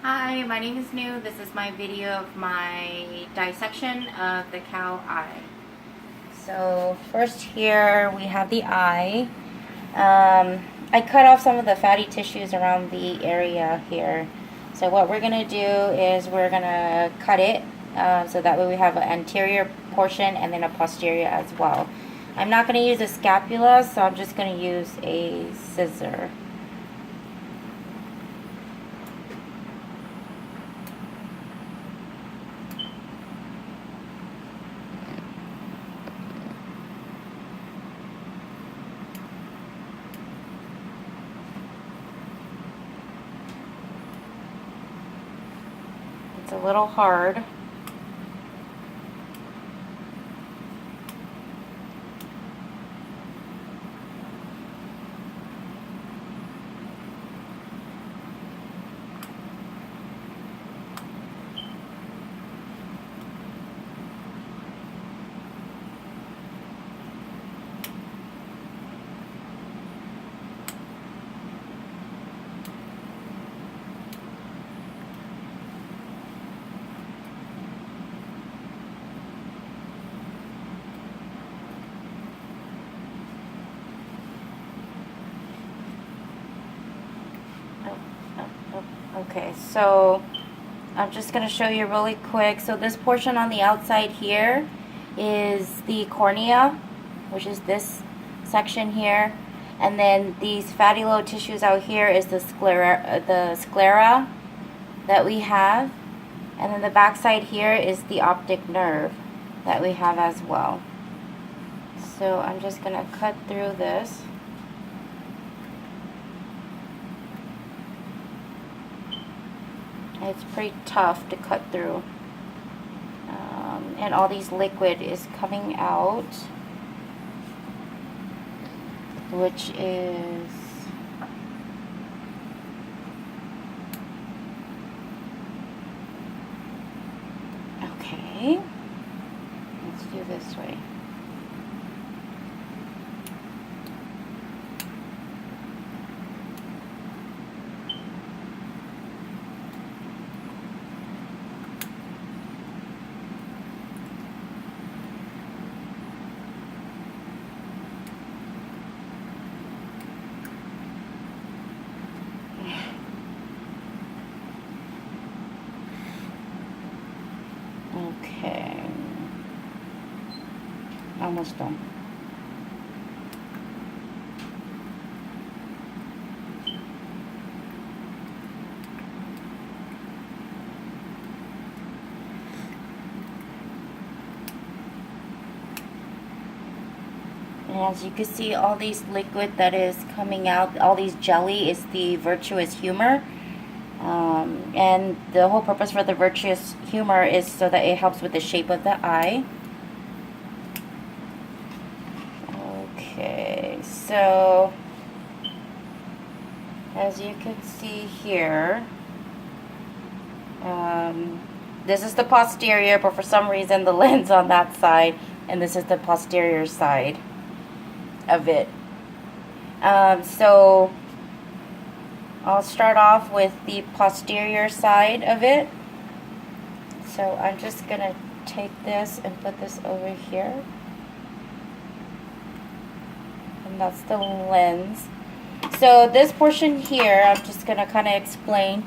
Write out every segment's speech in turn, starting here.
Hi, my name is New. This is my video of my dissection of the cow eye. So first here we have the eye. I cut off some of the fatty tissues around the area here. So what we're going to do is we're going to cut it so that way we have an anterior portion and then a posterior as well. I'm not going to use a scapula, so I'm just going to use a scissor. It's a little hard. Okay, so I'm just going to show you really quick. So this portion on the outside here is the cornea, which is this section here. And then these fatty low tissues out here is the sclera that we have. And then the back side here is the optic nerve that we have as well. So I'm just going to cut through this. It's pretty tough to cut through. And all these liquid is coming out, which is okay. Let's do this way. Okay, almost done. And as you can see, all these liquid that is coming out, all these jelly is the vitreous humor. And the whole purpose for the vitreous humor is so that it helps with the shape of the eye. Okay, so as you can see here, this is the posterior, but for some reason the lens on that side, and this is the posterior side of it. So I'll start off with the posterior side of it. So I'm just going to take this and put this over here. And that's the lens. So this portion here, I'm just going to kind of explain.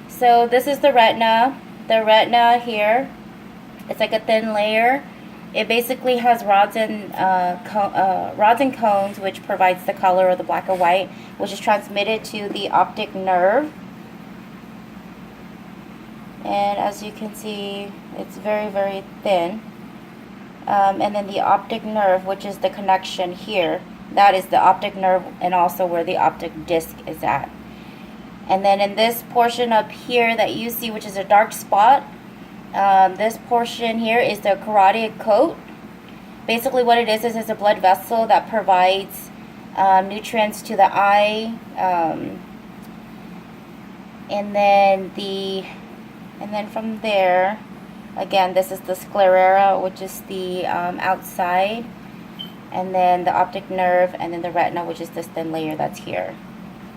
So this is the retina. The retina here, it's like a thin layer. It basically has rods and cones, which provides the color of the black and white, which is transmitted to the optic nerve. And as you can see, it's very, very thin. And then the optic nerve, which is the connection here, that is the optic nerve and also where the optic disc is at. And then in this portion up here that you see, which is a dark spot, this portion here is the carotid coat. Basically what it is it's a blood vessel that provides nutrients to the eye. And then from there, again, this is the sclera, which is the outside. And then the optic nerve, and then the retina, which is this thin layer that's here.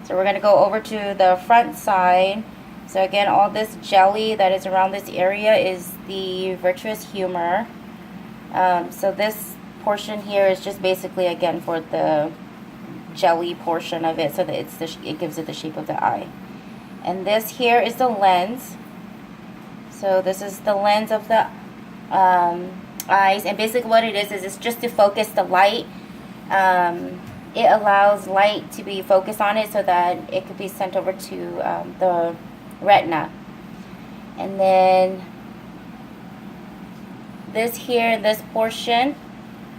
So we're going to go over to the front side, So again, all this jelly that is around this area is the vitreous humor. So this portion here is just basically, again, for the jelly portion of it, so that it gives it the shape of the eye. And this here is the lens. So this is the lens of the eyes, and basically what it is it's just to focus the light. It allows light to be focused on it so that it could be sent over to the retina. And then this here, this portion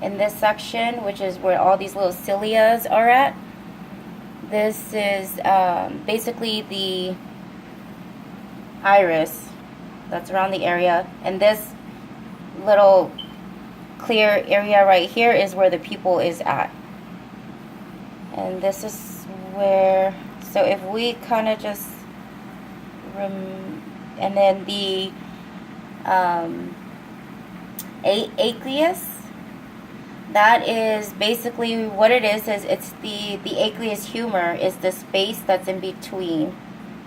in this section, which is where all these little cilias are at, this is basically the iris that's around the area, and this little clear area right here is where the pupil is at. And this is where, so if we kind of just and then the aqueous, that is basically what it is it's the aqueous humor is the space that's in between,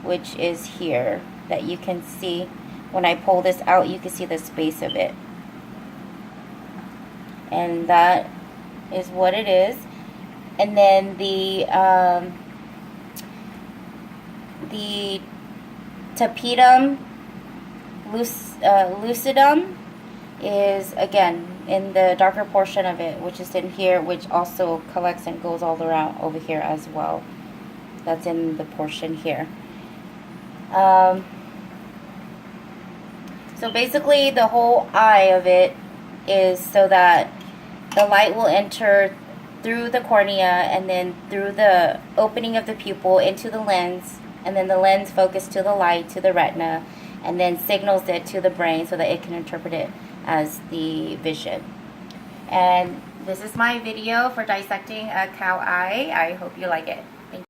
which is here, that you can see. When I pull this out, you can see the space of it. And that is what it is. And then the tapetum lucidum is, again, in the darker portion of it, which is in here, which also collects and goes all around over here as well. That's in the portion here. So basically the whole eye of it is so that the light will enter through the cornea and then through the opening of the pupil into the lens, and then the lens focuses to the light, to the retina, and then signals it to the brain so that it can interpret it as the vision. And this is my video for dissecting a cow eye. I hope you like it.